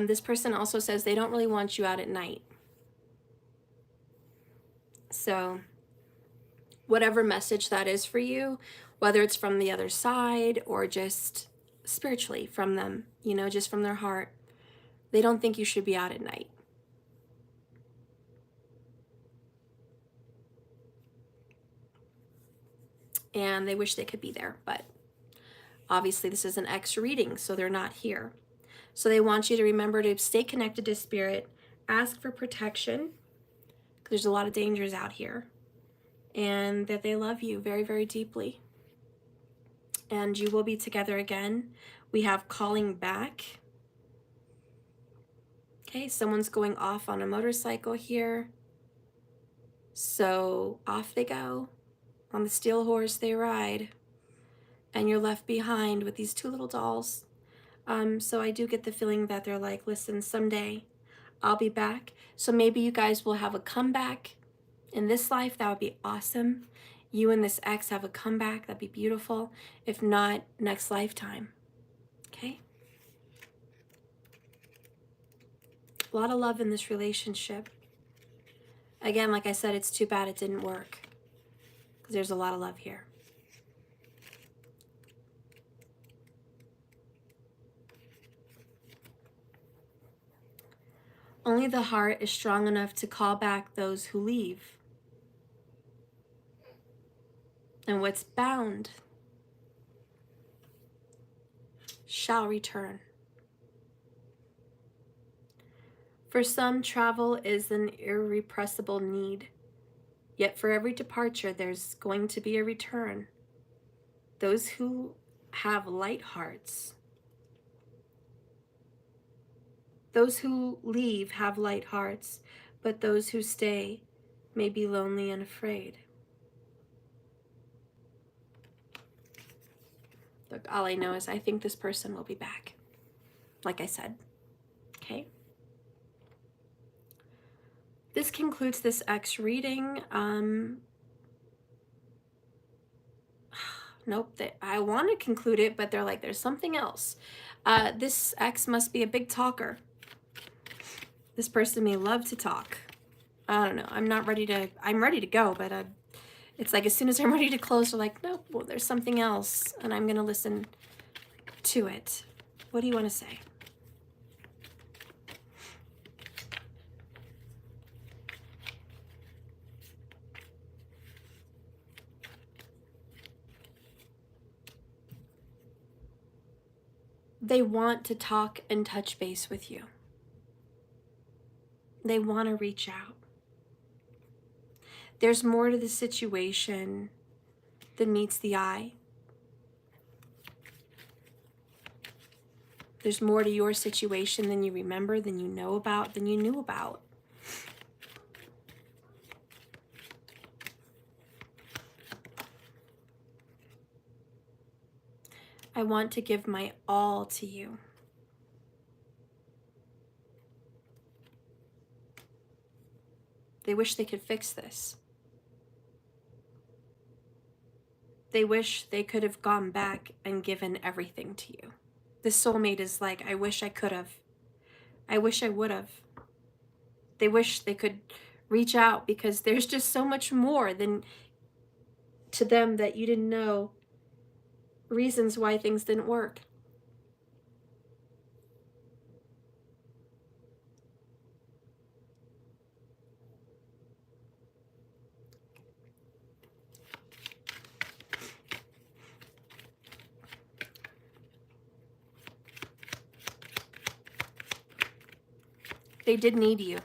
This person also says they don't really want you out at night. So whatever message that is for you, whether it's from the other side or just spiritually from them, you know, just from their heart, they don't think you should be out at night. And they wish they could be there, but obviously this is an X reading, so they're not here. So they want you to remember to stay connected to spirit, ask for protection, because there's a lot of dangers out here, and that they love you very, very deeply. And you will be together again. We have calling back. Okay, someone's going off on a motorcycle here. So off they go. On the steel horse they ride. And you're left behind with these two little dolls. So I do get the feeling that they're like, listen, someday I'll be back. So maybe you guys will have a comeback in this life. That would be awesome. You and this ex have a comeback. That'd be beautiful. If not, next lifetime. Okay? A lot of love in this relationship. Again, like I said, it's too bad it didn't work, because there's a lot of love here. Only the heart is strong enough to call back those who leave. And what's bound shall return. For some, travel is an irrepressible need. Yet for every departure, there's going to be a return. Those who have light hearts, those who leave have light hearts, but those who stay may be lonely and afraid. Look, all I know is I think this person will be back, like I said. Okay? This concludes this X reading. Nope, I want to conclude it, but they're like, there's something else. This X must be a big talker. This person may love to talk. I don't know. I'm ready to go, but it's like as soon as I'm ready to close, they're like, nope, well, there's something else, and I'm going to listen to it. What do you want to say? They want to talk and touch base with you. They want to reach out. There's more to the situation than meets the eye. There's more to your situation than you remember, than you know about, than you knew about. I want to give my all to you. They wish they could fix this. They wish they could have gone back and given everything to you. This soulmate is like, I wish I could have. I wish I would have. They wish they could reach out, because there's just so much more than to them that you didn't know. Reasons why things didn't work. They did need you.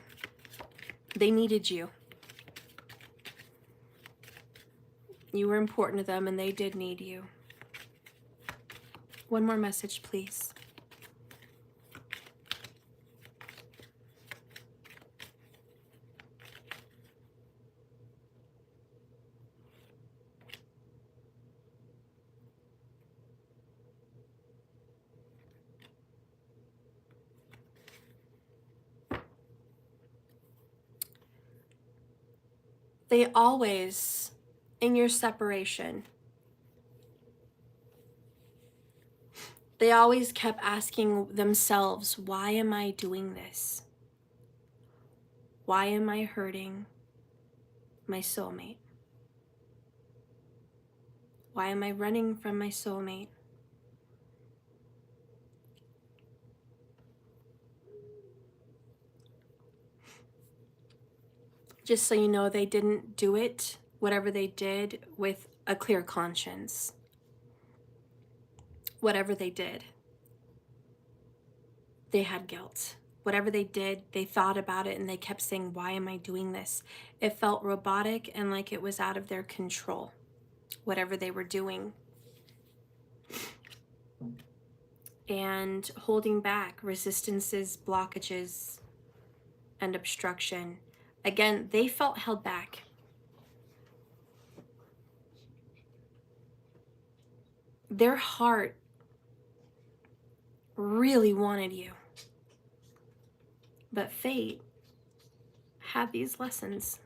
They needed you. You were important to them, and they did need you. One more message, please. They always, in your separation, they always kept asking themselves, why am I doing this? Why am I hurting my soulmate? Why am I running from my soulmate? Just so you know, they didn't do it, whatever they did, with a clear conscience. Whatever they did. they had guilt. Whatever they did, they thought about it and they kept saying, why am I doing this? It felt robotic and like it was out of their control, whatever they were doing. And holding back, resistances, blockages, and obstruction. Again, they felt held back. Their heart really wanted you. But fate had these lessons.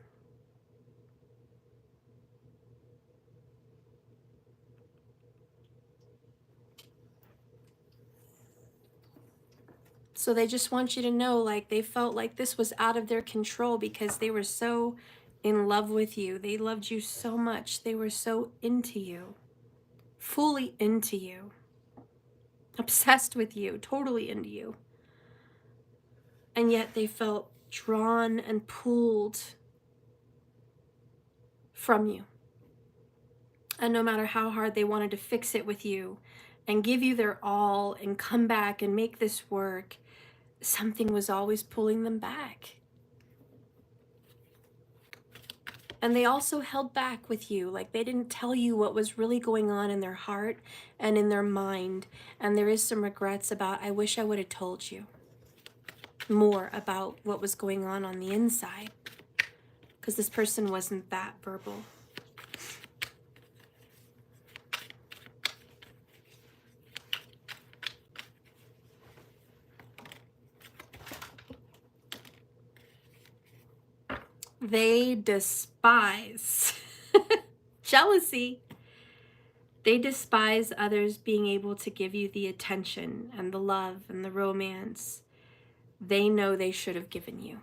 So they just want you to know, like, they felt like this was out of their control because they were so in love with you. They loved you so much. They were so into you, fully into you, obsessed with you, totally into you. And yet they felt drawn and pulled from you. And no matter how hard they wanted to fix it with you and give you their all and come back and make this work, something was always pulling them back. And they also held back with you, like they didn't tell you what was really going on in their heart and in their mind. And there is some regrets about, I wish I would have told you more about what was going on the inside, because this person wasn't that verbal. They despise jealousy. They despise others being able to give you the attention and the love and the romance they know they should have given you.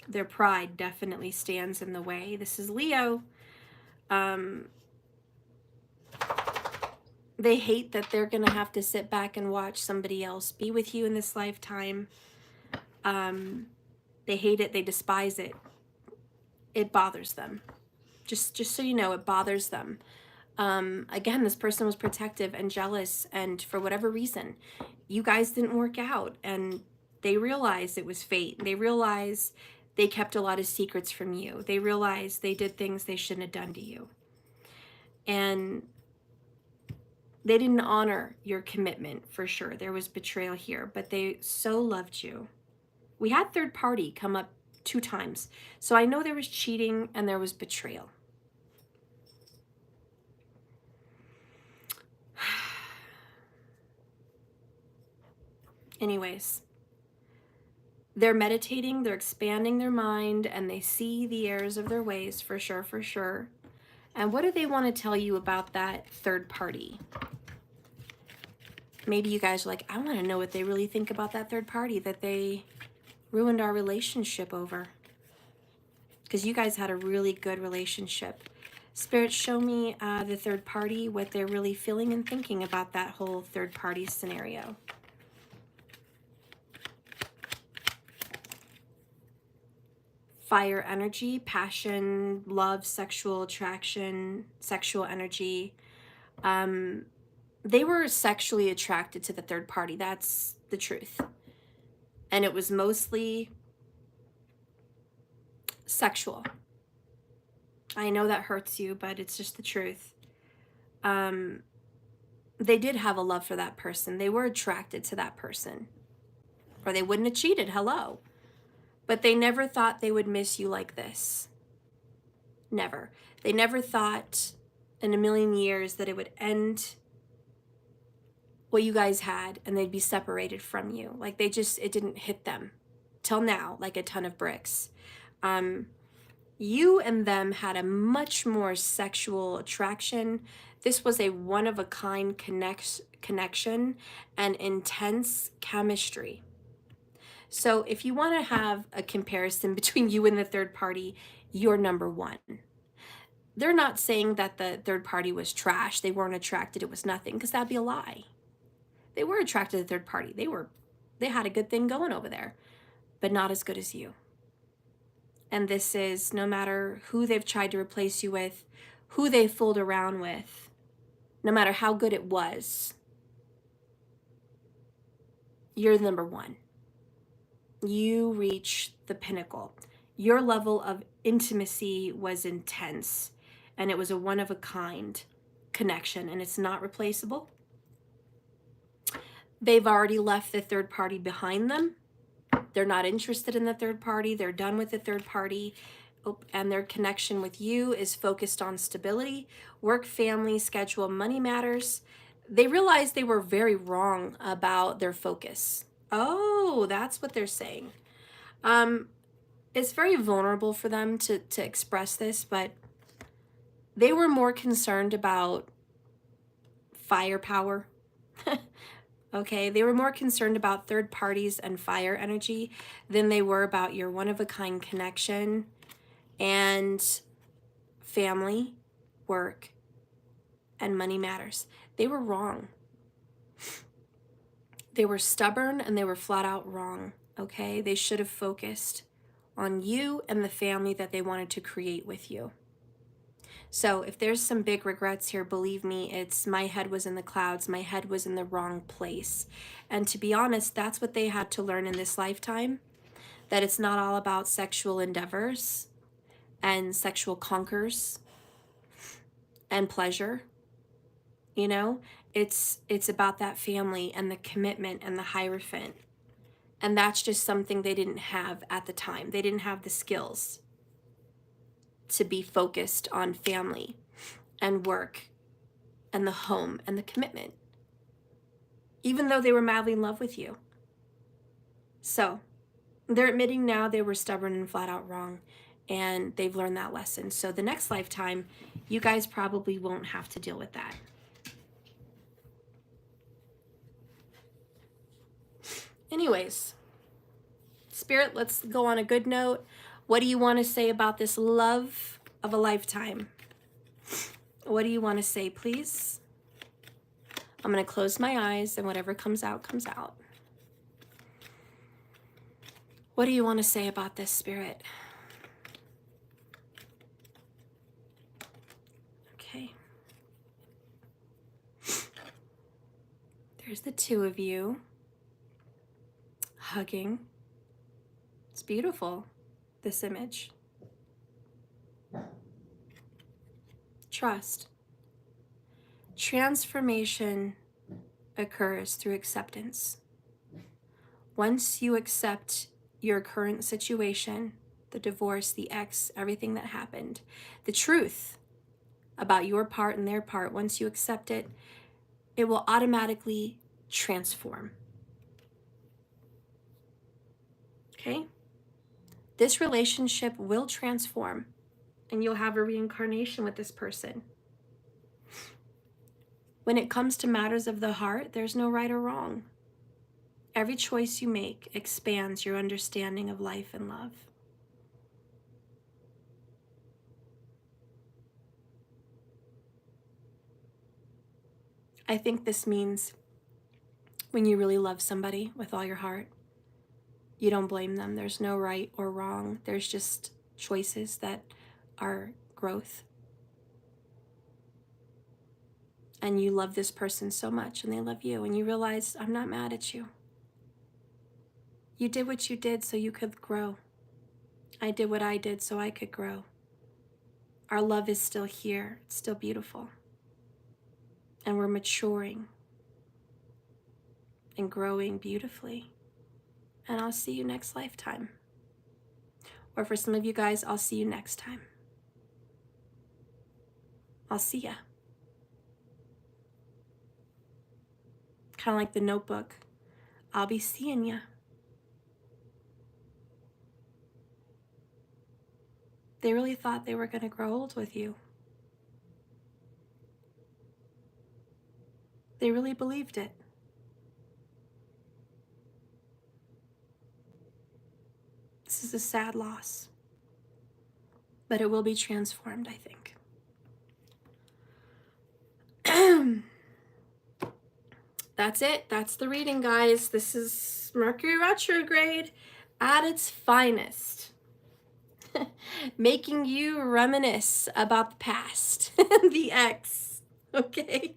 Their pride definitely stands in the way. This is Leo. They hate that they're going to have to sit back and watch somebody else be with you in this lifetime. They hate it. They despise it. It bothers them. Just so you know, it bothers them. Again, this person was protective and jealous, and for whatever reason, you guys didn't work out, and they realized it was fate. They realized they kept a lot of secrets from you. They realized they did things they shouldn't have done to you. And they didn't honor your commitment, for sure. There was betrayal here, but they so loved you. We had third party come up 2 times. So I know there was cheating and there was betrayal. Anyways, they're meditating, they're expanding their mind, and they see the errors of their ways, for sure, for sure. And what do they want to tell you about that third party? Maybe you guys are like, I want to know what they really think about that third party that they ruined our relationship over. Because you guys had a really good relationship. Spirit, show me the third party, what they're really feeling and thinking about that whole third party scenario. Fire energy, passion, love, sexual attraction, sexual energy. They were sexually attracted to the third party. That's the truth. And it was mostly sexual. I know that hurts you, but it's just the truth. They did have a love for that person. They were attracted to that person, or they wouldn't have cheated. Hello. But they never thought they would miss you like this. Never. They never thought in a million years that it would end what you guys had and they'd be separated from you. Like it didn't hit them till now like a ton of bricks. You and them had a much more sexual attraction. This was a one-of-a-kind connection and intense chemistry. So if you want to have a comparison between you and the third party, you're number 1. They're not saying that the third party was trash. They weren't attracted. It was nothing, because that'd be a lie. They were attracted to the third party. They had a good thing going over there, but not as good as you. And this is no matter who they've tried to replace you with, who they fooled around with, no matter how good it was, you're the number one. You reach the pinnacle. Your level of intimacy was intense, and it was a one-of-a-kind connection, and it's not replaceable. They've already left the third party behind them. They're not interested in the third party. They're done with the third party. And their connection with you is focused on stability, work, family, schedule, money matters. They realized they were very wrong about their focus. Oh, that's what they're saying. It's very vulnerable for them to express this, but they were more concerned about firepower. Okay, they were more concerned about third parties and fire energy than they were about your one-of-a-kind connection and family, work, and money matters. They were wrong. They were stubborn and they were flat out wrong, okay? They should have focused on you and the family that they wanted to create with you. So if there's some big regrets here, believe me, it's my head was in the clouds. My head was in the wrong place. And to be honest, that's what they had to learn in this lifetime, that it's not all about sexual endeavors and sexual conquers and pleasure. You know, it's about that family and the commitment and the Hierophant. And that's just something they didn't have at the time. They didn't have the skills to be focused on family and work and the home and the commitment, even though they were madly in love with you. So they're admitting now they were stubborn and flat out wrong, and they've learned that lesson. So the next lifetime, you guys probably won't have to deal with that. Anyways, Spirit, let's go on a good note. What do you want to say about this love of a lifetime? What do you want to say, please? I'm going to close my eyes, and whatever comes out, comes out. What do you want to say about this, Spirit? Okay. There's the two of you hugging. It's beautiful, this image. Trust. Transformation occurs through acceptance. Once you accept your current situation, the divorce, the ex, everything that happened, the truth about your part and their part, once you accept it, it will automatically transform. Okay? This relationship will transform, and you'll have a reincarnation with this person. When it comes to matters of the heart, there's no right or wrong. Every choice you make expands your understanding of life and love. I think this means when you really love somebody with all your heart, you don't blame them. There's no right or wrong. There's just choices that are growth. And you love this person so much, and they love you, and you realize, I'm not mad at you. You did what you did so you could grow. I did what I did so I could grow. Our love is still here. It's still beautiful. And we're maturing and growing beautifully. And I'll see you next lifetime. Or for some of you guys, I'll see you next time. I'll see ya. Kind of like the Notebook. I'll be seeing ya. They really thought they were going to grow old with you. They really believed it. This is a sad loss. But it will be transformed, I think. That's it. That's the reading, guys. This is Mercury retrograde at its finest. Making you reminisce about the past, the ex, okay?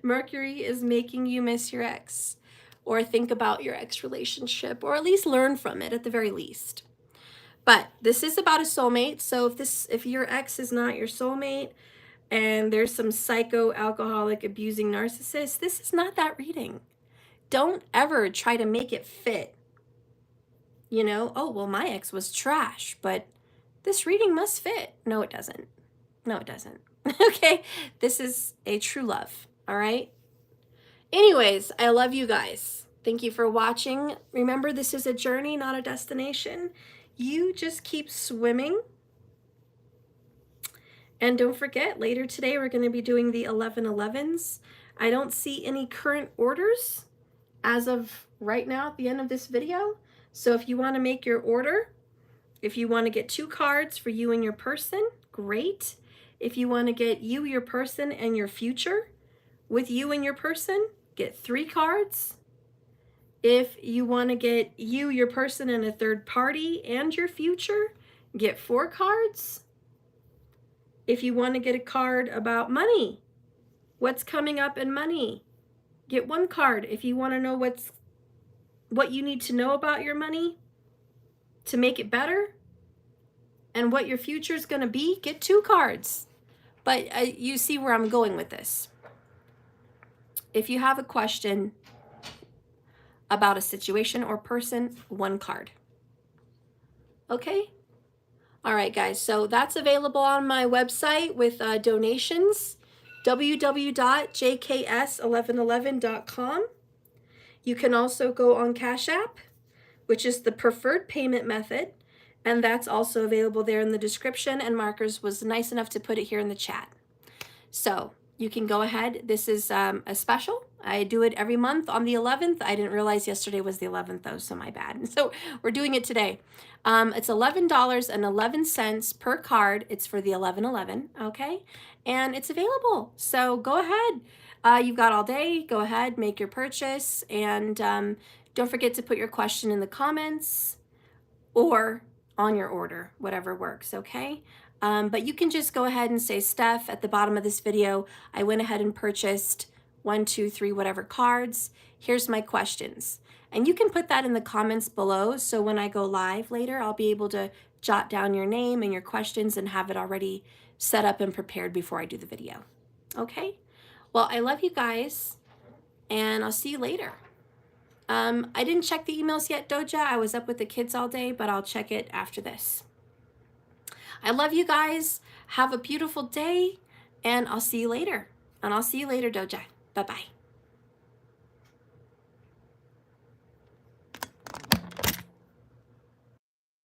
Mercury is making you miss your ex, or think about your ex relationship, or at least learn from it at the very least. But this is about a soulmate. So if your ex is not your soulmate and there's some psycho alcoholic abusing narcissist, this is not that reading. Don't ever try to make it fit. You know, oh, well, my ex was trash, but this reading must fit. No, it doesn't. No, it doesn't. Okay, this is a true love. All right. Anyways, I love you guys. Thank you for watching. Remember, this is a journey, not a destination. You just keep swimming. And don't forget, later today, we're going to be doing the 1111s. I don't see any current orders as of right now at the end of this video. So if you want to make your order, if you want to get 2 cards for you and your person, great. If you want to get you, your person, and your future with you and your person, get 3 cards. If you want to get you, your person, and a third party and your future, get 4 cards. If you want to get a card about money, what's coming up in money, get 1 card. If you want to know what you need to know about your money to make it better and what your future is going to be, get 2 cards. But you see where I'm going with this. If you have a question about a situation or person, 1 card. Okay? All right, guys, so that's available on my website with donations, www.jks1111.com. You can also go on Cash App, which is the preferred payment method, and that's also available there in the description, and Markers was nice enough to put it here in the chat. So you can go ahead. This is a special. I do it every month on the 11th. I didn't realize yesterday was the 11th, though, so my bad. So we're doing it today. It's $11.11 per card. It's for the 1111, okay? And it's available. So go ahead. You've got all day. Go ahead, make your purchase. And don't forget to put your question in the comments or on your order, whatever works, okay? But you can just go ahead and say, Steph, at the bottom of this video, I went ahead and purchased 1, 2, 3, whatever cards. Here's my questions. And you can put that in the comments below, so when I go live later, I'll be able to jot down your name and your questions and have it already set up and prepared before I do the video. Okay? Well, I love you guys, and I'll see you later. I didn't check the emails yet, Doja. I was up with the kids all day, but I'll check it after this. I love you guys. Have a beautiful day, and I'll see you later. And I'll see you later, Doja. Bye-bye.